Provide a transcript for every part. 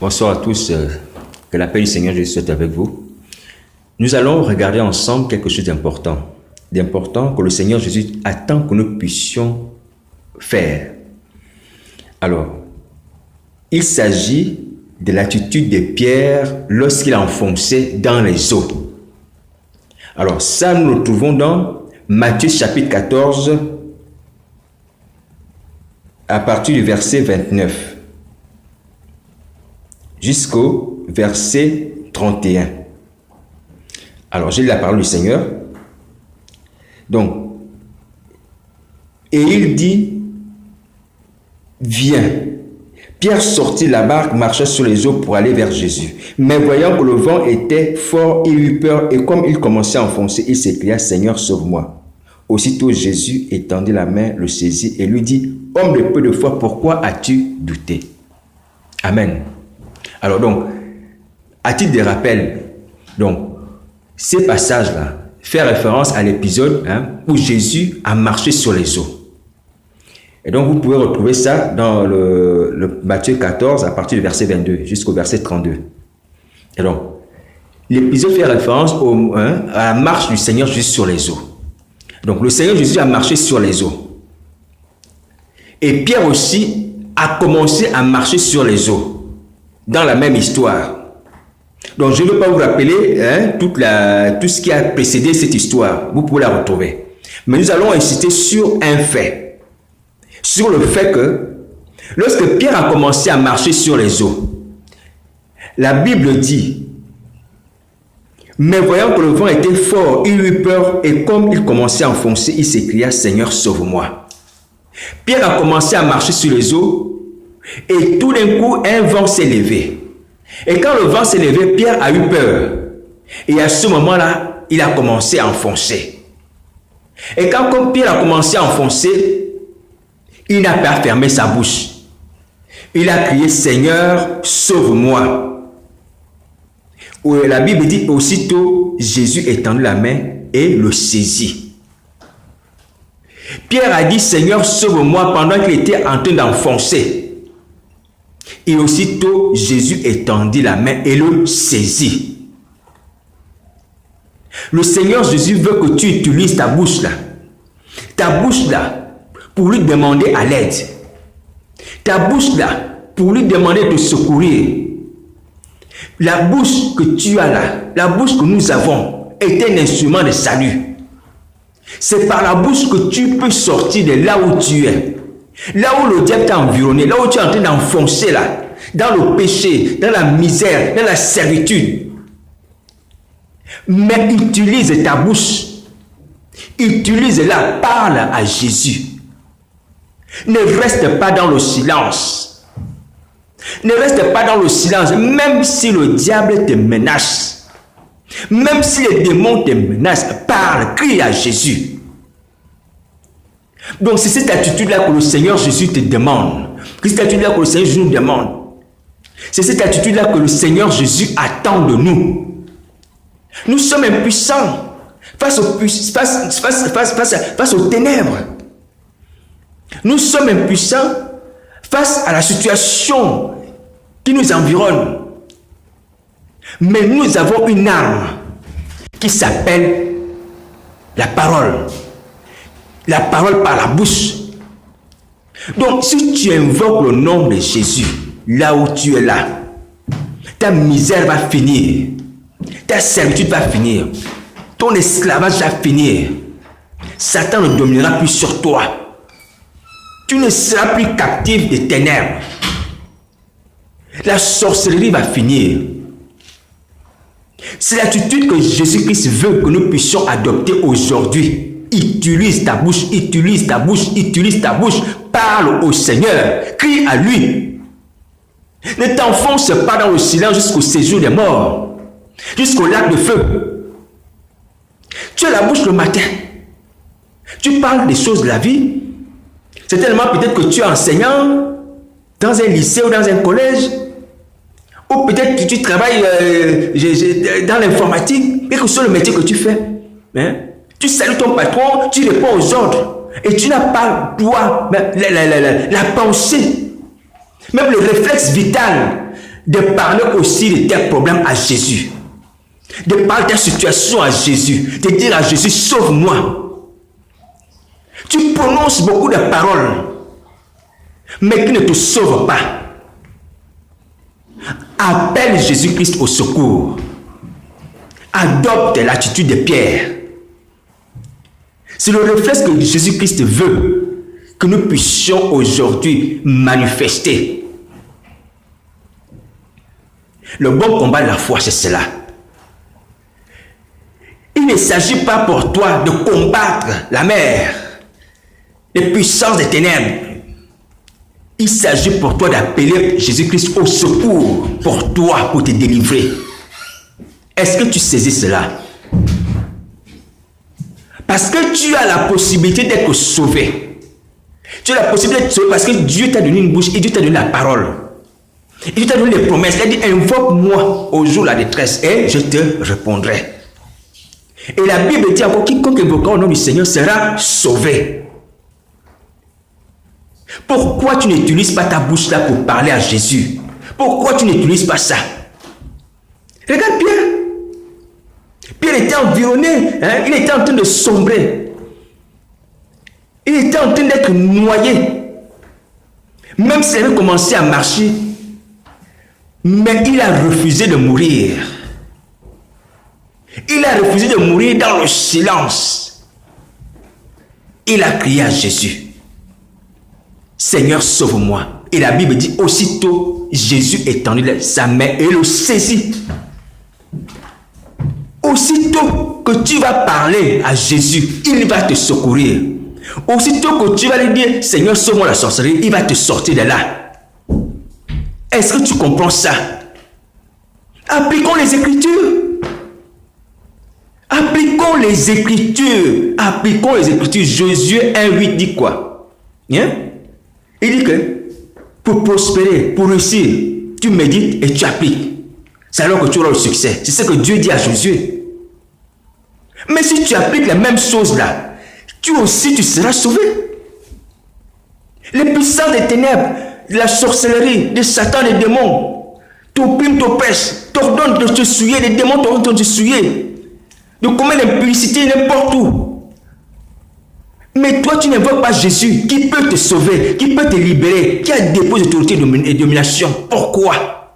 Bonsoir à tous, que la paix du Seigneur Jésus soit avec vous. Nous allons regarder ensemble quelque chose d'important que le Seigneur Jésus attend que nous puissions faire. Alors, il s'agit de l'attitude de Pierre lorsqu'il a enfoncé dans les eaux. Alors ça, nous le trouvons dans Matthieu chapitre 14, à partir du verset 29. Jusqu'au verset 31. Alors, j'ai la parole du Seigneur. Donc, et il dit, viens. Pierre sortit de la barque, marcha sur les eaux pour aller vers Jésus. Mais voyant que le vent était fort, il eut peur et comme il commençait à enfoncer, il s'écria, Seigneur, sauve-moi. Aussitôt Jésus étendit la main, le saisit et lui dit, homme de peu de foi, pourquoi as-tu douté? Amen. Alors donc, à titre de rappel, donc, ces passages-là font référence à l'épisode où Jésus a marché sur les eaux. Et donc, vous pouvez retrouver ça dans le Matthieu 14, à partir du verset 22 jusqu'au verset 32. Et donc, l'épisode fait référence à la marche du Seigneur Jésus sur les eaux. Donc, le Seigneur Jésus a marché sur les eaux. Et Pierre aussi a commencé à marcher sur les eaux. Dans la même histoire. Donc, je ne vais pas vous rappeler tout ce qui a précédé cette histoire. Vous pouvez la retrouver. Mais nous allons insister sur un fait. Sur le fait que, lorsque Pierre a commencé à marcher sur les eaux, la Bible dit, mais voyant que le vent était fort, il eut peur et comme il commençait à enfoncer, il s'écria, Seigneur, sauve-moi. Pierre a commencé à marcher sur les eaux et tout d'un coup, un vent s'est levé. Et quand le vent s'est levé, Pierre a eu peur. Et à ce moment-là, il a commencé à enfoncer. Et comme Pierre a commencé à enfoncer, il n'a pas fermé sa bouche. Il a crié, Seigneur, sauve-moi. La Bible dit, aussitôt, Jésus étendit la main et le saisit. Pierre a dit, Seigneur, sauve-moi pendant qu'il était en train d'enfoncer. Et aussitôt, Jésus étendit la main et le saisit. Le Seigneur Jésus veut que tu utilises ta bouche là. Ta bouche là, pour lui demander à l'aide. Ta bouche là, pour lui demander de te secourir. La bouche que tu as là, la bouche que nous avons, est un instrument de salut. C'est par la bouche que tu peux sortir de là où tu es. Là où le diable t'a environné, là où tu es en train d'enfoncer là, dans le péché, dans la misère, dans la servitude. Mais utilise ta bouche. Utilise-la, parle à Jésus. Ne reste pas dans le silence. Ne reste pas dans le silence, même si le diable te menace. Même si les démons te menacent, parle, crie à Jésus. Donc c'est cette attitude-là que le Seigneur Jésus te demande. C'est cette attitude-là que le Seigneur Jésus nous demande. C'est cette attitude-là que le Seigneur Jésus attend de nous. Nous sommes impuissants face aux ténèbres. Nous sommes impuissants face à la situation qui nous environne. Mais nous avons une arme qui s'appelle la parole. La parole par la bouche. Donc, si tu invoques le nom de Jésus, là où tu es là, ta misère va finir. Ta servitude va finir. Ton esclavage va finir. Satan ne dominera plus sur toi. Tu ne seras plus captif des ténèbres. La sorcellerie va finir. C'est l'attitude que Jésus-Christ veut que nous puissions adopter aujourd'hui. Utilise ta bouche, utilise ta bouche, utilise ta bouche. Parle au Seigneur, crie à lui. Ne t'enfonce pas dans le silence jusqu'au séjour des morts, jusqu'au lac de feu. Tu as la bouche le matin. Tu parles des choses de la vie. C'est tellement peut-être que tu es enseignant dans un lycée ou dans un collège. Ou peut-être que tu travailles dans l'informatique, quel que soit le métier que tu fais. Tu salues ton patron, tu réponds aux ordres. Et tu n'as pas, toi, la pensée, même le réflexe vital de parler aussi de tes problèmes à Jésus, de parler de ta situation à Jésus, de dire à Jésus, sauve-moi. Tu prononces beaucoup de paroles, mais qui ne te sauvent pas. Appelle Jésus-Christ au secours. Adopte l'attitude de Pierre. C'est le réflexe que Jésus-Christ veut que nous puissions aujourd'hui manifester. Le bon combat de la foi, c'est cela. Il ne s'agit pas pour toi de combattre la mer, les puissances des ténèbres. Il s'agit pour toi d'appeler Jésus-Christ au secours pour toi, pour te délivrer. Est-ce que tu saisis cela? Parce que tu as la possibilité d'être sauvé. Tu as la possibilité d'être sauvé parce que Dieu t'a donné une bouche et Dieu t'a donné la parole. Et Dieu t'a donné les promesses. Il a dit, invoque-moi au jour de la détresse et je te répondrai. Et la Bible dit encore, quiconque invoquera au nom du Seigneur sera sauvé. Pourquoi tu n'utilises pas ta bouche là pour parler à Jésus? Pourquoi tu n'utilises pas ça? Regarde Pierre. Pierre était environné, il était en train de sombrer. Il était en train d'être noyé. Même s'il avait commencé à marcher, mais il a refusé de mourir. Il a refusé de mourir dans le silence. Il a crié à Jésus, Seigneur, sauve-moi. Et la Bible dit, aussitôt, Jésus étendit sa main et le saisit. Aussitôt que tu vas parler à Jésus, il va te secourir. Aussitôt que tu vas lui dire, Seigneur, sauve-moi la sorcellerie, il va te sortir de là. Est-ce que tu comprends ça? Appliquons les Écritures. Appliquons les Écritures. Appliquons les Écritures. Josué 1:8 dit quoi? Hein? Il dit que pour prospérer, pour réussir, tu médites et tu appliques. C'est alors que tu auras le succès. C'est ce que Dieu dit à Josué. Mais si tu appliques les mêmes choses là, tu aussi tu seras sauvé. Les puissances des ténèbres, de la sorcellerie, de Satan, des démons, t'oppriment, t'oppressent, t'ordonnent de te souiller, les démons t'ordonnent de te souiller, de commettre l'impudicité n'importe où. Mais toi, tu n'invoques pas Jésus qui peut te sauver, qui peut te libérer, qui a déposé autorité et domination. Pourquoi?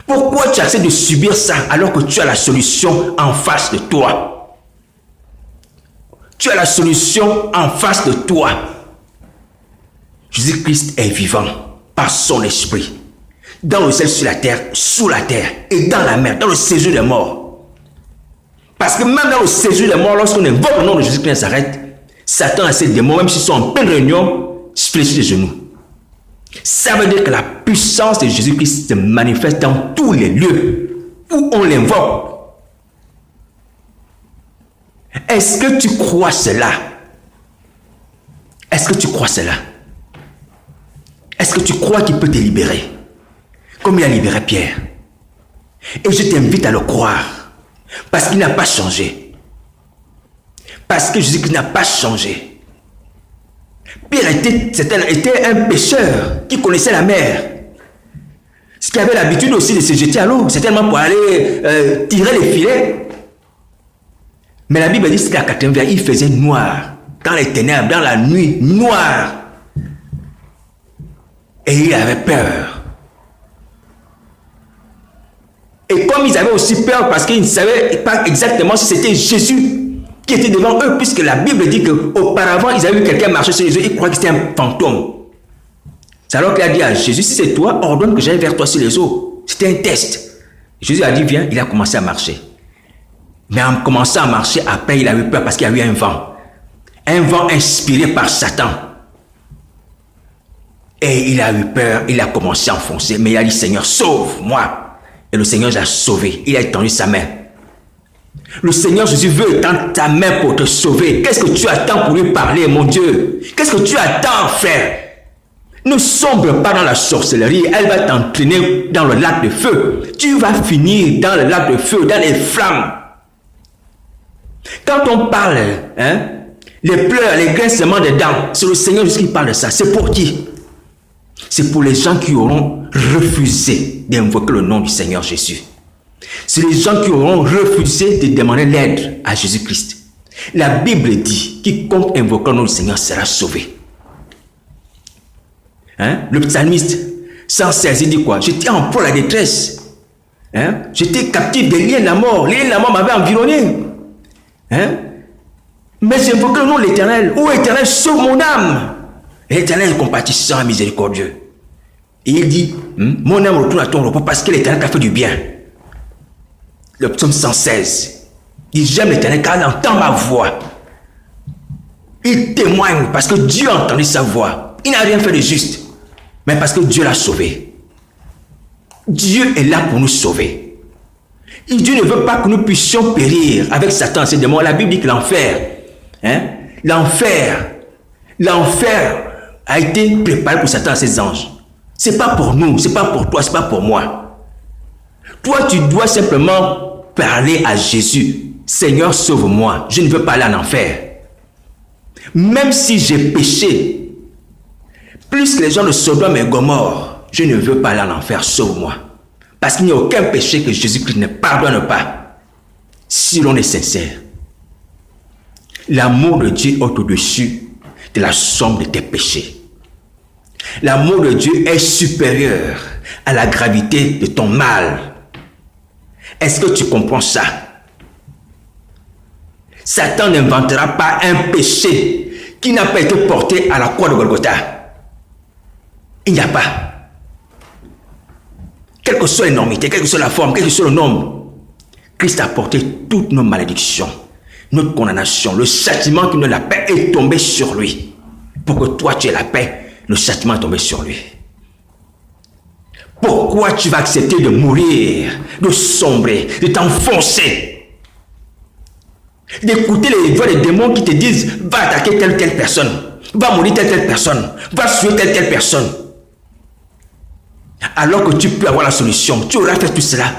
Pourquoi tu acceptes de subir ça alors que tu as la solution en face de toi? Tu as la solution en face de toi. Jésus-Christ est vivant par son esprit. Dans le ciel, sur la terre, sous la terre et dans la mer, dans le séjour des morts. Parce que même dans le séjour des morts, lorsqu'on invoque le nom de Jésus-Christ s'arrête, Satan et ses démons, même s'ils sont en pleine réunion, se fléchissent les genoux. Ça veut dire que la puissance de Jésus-Christ se manifeste dans tous les lieux où on l'invoque. Est-ce que tu crois cela? Est-ce que tu crois cela? Est-ce que tu crois qu'il peut te libérer? Comme il a libéré Pierre. Et je t'invite à le croire. Parce qu'il n'a pas changé. Parce que Jésus-Christ n'a pas changé. Pierre était un pêcheur qui connaissait la mer. Ce qui avait l'habitude aussi de se jeter à l'eau. C'est tellement pour aller tirer les filets. Mais la Bible dit qu'à 80 vers, il faisait noir. Dans les ténèbres, dans la nuit, noir. Et il avait peur. Et comme ils avaient aussi peur parce qu'ils ne savaient pas exactement si c'était Jésus qui était devant eux, puisque la Bible dit qu'auparavant, ils avaient vu quelqu'un marcher sur les eaux, ils croyaient que c'était un fantôme. C'est alors qu'il a dit à Jésus, si c'est toi, ordonne que j'aille vers toi sur les eaux. C'était un test. Jésus a dit, viens, il a commencé à marcher. Mais en commençant à marcher, après, il a eu peur parce qu'il y a eu un vent. Un vent inspiré par Satan. Et il a eu peur, il a commencé à enfoncer. Mais il a dit, Seigneur, sauve-moi. Et le Seigneur l'a sauvé. Il a étendu sa main. Le Seigneur Jésus veut étendre ta main pour te sauver. Qu'est-ce que tu attends pour lui parler, mon Dieu? Qu'est-ce que tu attends, frère? Ne sombre pas dans la sorcellerie. Elle va t'entraîner dans le lac de feu. Tu vas finir dans le lac de feu, dans les flammes. Quand on parle, les pleurs, les grincements des dents, c'est le Seigneur Jésus qui parle de ça. C'est pour qui? C'est pour les gens qui auront refusé d'invoquer le nom du Seigneur Jésus. C'est les gens qui auront refusé de demander l'aide à Jésus-Christ. La Bible dit, quiconque invoquera le nom du Seigneur sera sauvé. Le psalmiste 116, il dit quoi? J'étais en proie à la détresse. J'étais captif des liens de la mort. Les liens de la mort m'avaient environné. Mais j'invoquais le nom de l'Éternel. Ô Éternel, sauve mon âme. Et l'Éternel est compatissant et miséricordieux. Et il dit, mon âme retourne à ton repos parce que l'Éternel t'a fait du bien. Le psaume 116. Il dit, j'aime l'Éternel car il entend ma voix. Il témoigne parce que Dieu a entendu sa voix. Il n'a rien fait de juste. Mais parce que Dieu l'a sauvé. Dieu est là pour nous sauver. Et Dieu ne veut pas que nous puissions périr avec Satan, ces démons. La Bible dit que l'enfer, l'enfer a été préparé pour Satan et ses anges. C'est pas pour nous, c'est pas pour toi, c'est pas pour moi. Toi, tu dois simplement parler à Jésus. Seigneur, sauve-moi. Je ne veux pas aller en enfer. Même si j'ai péché, plus que les gens de Sodome et Gomorrhe, je ne veux pas aller en enfer, sauve-moi. Parce qu'il n'y a aucun péché que Jésus-Christ ne pardonne pas, si l'on est sincère. L'amour de Dieu est au-dessus de la somme de tes péchés. L'amour de Dieu est supérieur à la gravité de ton mal. Est-ce que tu comprends ça? Satan n'inventera pas un péché qui n'a pas été porté à la croix de Golgotha. Il n'y a pas. Quelle que soit l'énormité, quelle que soit la forme, quel que soit le nombre, Christ a porté toutes nos malédictions, notre condamnation, le châtiment qui nous donne la paix est tombé sur lui. Pour que toi tu aies la paix, le châtiment est tombé sur lui. Pourquoi tu vas accepter de mourir, de sombrer, de t'enfoncer, d'écouter les voix des démons qui te disent va attaquer telle personne, va mourir telle personne, va tuer telle personne? Alors que tu peux avoir la solution, tu auras fait tout cela.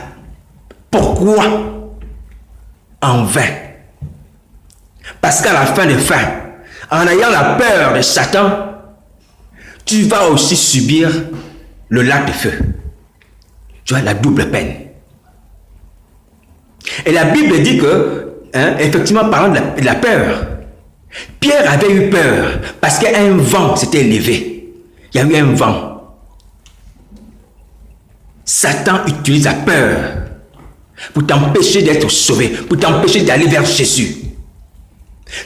Pourquoi? En vain. Parce qu'à la fin des fins, en ayant la peur de Satan, tu vas aussi subir le lac de feu. Tu as la double peine. Et la Bible dit que, effectivement, parlant de la peur, Pierre avait eu peur parce qu'un vent s'était élevé. Il y a eu un vent. Satan utilise la peur pour t'empêcher d'être sauvé, pour t'empêcher d'aller vers Jésus.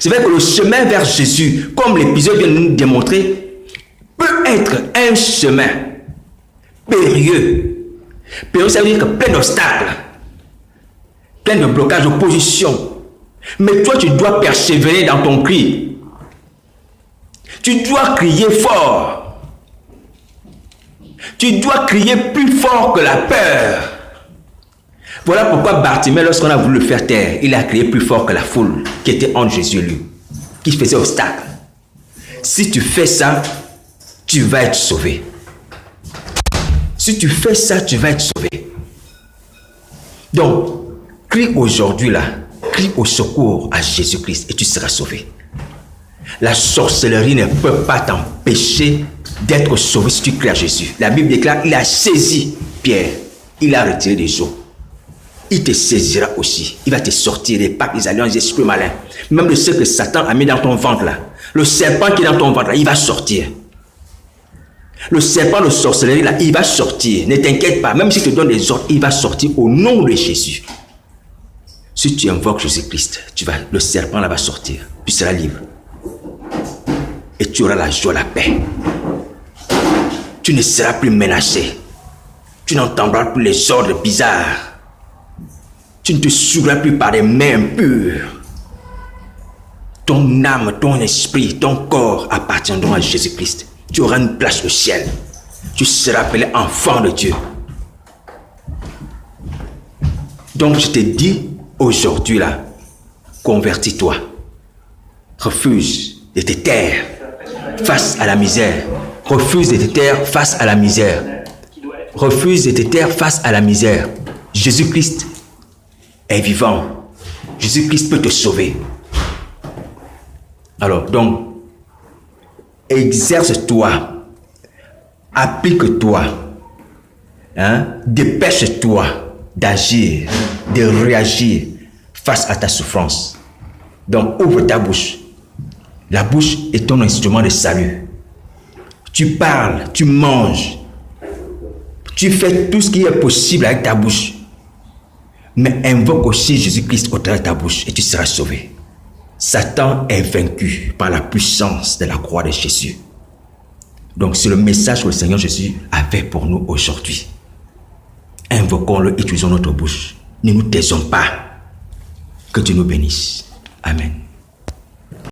C'est vrai que le chemin vers Jésus, comme l'épisode vient de nous démontrer, peut être un chemin périlleux. Périlleux, ça veut dire que plein d'obstacles, plein de blocages, d'opposition. Mais toi, tu dois persévérer dans ton cri. Tu dois crier fort. Tu dois crier plus fort que la peur. Voilà pourquoi Bartimée, lorsqu'on a voulu le faire taire, il a crié plus fort que la foule qui était entre Jésus et lui, qui faisait obstacle. Si tu fais ça, tu vas être sauvé. Si tu fais ça, tu vas être sauvé. Donc, crie aujourd'hui là, crie au secours à Jésus-Christ et tu seras sauvé. La sorcellerie ne peut pas t'empêcher d'être sauvé si tu cries à Jésus. La Bible déclare, il a saisi Pierre, il a retiré des eaux. Il te saisira aussi. Il va te sortir des pactes, des alliances, des esprits malins. Même de ce que Satan a mis dans ton ventre là. Le serpent qui est dans ton ventre là, il va sortir. Le serpent de sorcellerie là, il va sortir. Ne t'inquiète pas, même si tu te donnes des ordres, il va sortir au nom de Jésus. Si tu invoques Jésus-Christ, le serpent là va sortir. Tu seras libre. Et tu auras la joie, la paix. Tu ne seras plus menacé. Tu n'entendras plus les ordres bizarres. Tu ne te souilleras plus par des mains impures. Ton âme, ton esprit, ton corps appartiendront à Jésus-Christ. Tu auras une place au ciel. Tu seras appelé enfant de Dieu. Donc je te dis aujourd'hui là, convertis-toi. Refuse de te taire face à la misère. Refuse de te taire face à la misère. Refuse de te taire face à la misère. Jésus-Christ est vivant. Jésus-Christ peut te sauver. Alors, donc, exerce-toi applique-toi, dépêche-toi d'agir, de réagir face à ta souffrance. Donc ouvre ta bouche. La bouche est ton instrument de salut. Tu parles, tu manges, tu fais tout ce qui est possible avec ta bouche. Mais invoque aussi Jésus-Christ au travers de ta bouche et tu seras sauvé. Satan est vaincu par la puissance de la croix de Jésus. Donc c'est le message que le Seigneur Jésus avait pour nous aujourd'hui. Invoquons-le, utilisons notre bouche. Ne nous taisons pas. Que Dieu nous bénisse. Amen.